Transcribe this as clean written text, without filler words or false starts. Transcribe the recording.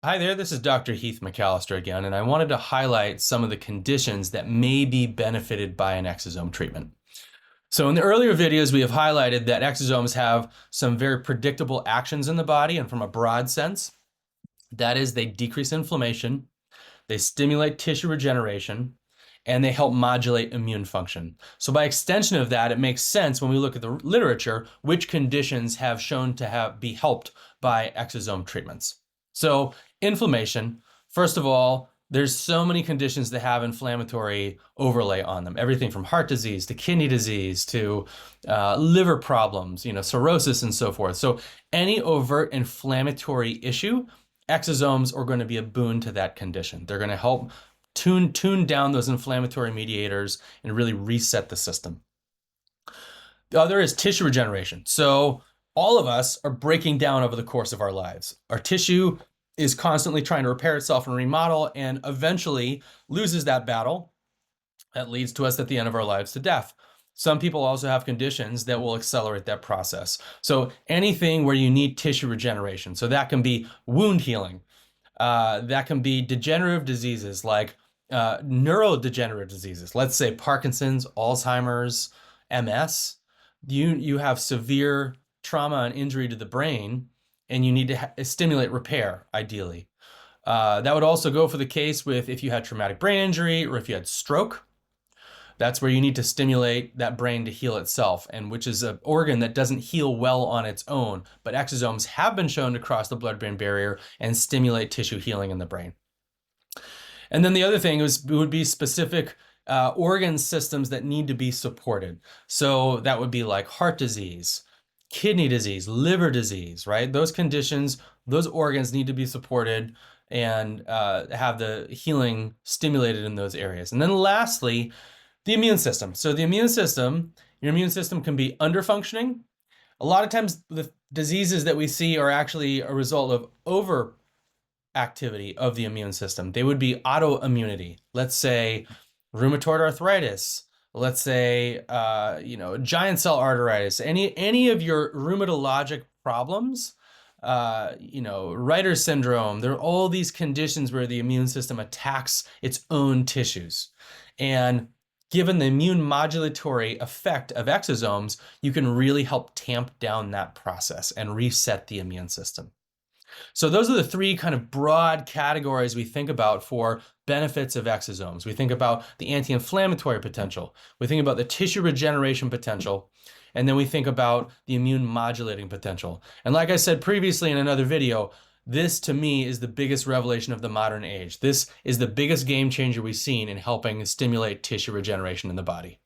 Hi there, this is Dr. Heath McAllister again, and I wanted to highlight some of the conditions that may be benefited by an exosome treatment. So in the earlier videos, we have highlighted that exosomes have some very predictable actions in the body, and from a broad sense, that is they decrease inflammation, they stimulate tissue regeneration, and they help modulate immune function. So by extension of that, it makes sense when we look at the literature, which conditions have shown to be helped by exosome treatments. So inflammation, first of all, there's so many conditions that have inflammatory overlay on them. Everything from heart disease to kidney disease to liver problems, cirrhosis and so forth. So any overt inflammatory issue, exosomes are going to be a boon to that condition. They're going to help tune down those inflammatory mediators and really reset the system. The other is tissue regeneration. So all of us are breaking down over the course of our lives. Our tissue is constantly trying to repair itself and remodel, and eventually loses that battle. That leads to us at the end of our lives to death. Some people also have conditions that will accelerate that process. So anything where you need tissue regeneration. So that can be wound healing. That can be degenerative diseases like neurodegenerative diseases. Let's say Parkinson's, Alzheimer's, MS. You have severe trauma and injury to the brain, and you need to stimulate repair, ideally. That would also go for the case with if you had traumatic brain injury or if you had stroke. That's where you need to stimulate that brain to heal itself, and which is an organ that doesn't heal well on its own, but exosomes have been shown to cross the blood-brain barrier and stimulate tissue healing in the brain. And then the other thing would be specific organ systems that need to be supported. So that would be like heart disease, kidney disease, liver disease, right? Those conditions, those organs need to be supported and have the healing stimulated in those areas. And then lastly, the immune system. So the immune system, your immune system can be underfunctioning. A lot of times the diseases that we see are actually a result of overactivity of the immune system. They would be autoimmunity. Let's say rheumatoid arthritis. Let's say, giant cell arteritis. Any of your rheumatologic problems, Reiter's syndrome. There are all these conditions where the immune system attacks its own tissues. And given the immune modulatory effect of exosomes, you can really help tamp down that process and reset the immune system. So those are the three kind of broad categories we think about for benefits of exosomes. We think about the anti-inflammatory potential, we think about the tissue regeneration potential, and then we think about the immune modulating potential. And like I said previously in another video, this to me is the biggest revelation of the modern age. This is the biggest game changer we've seen in helping stimulate tissue regeneration in the body.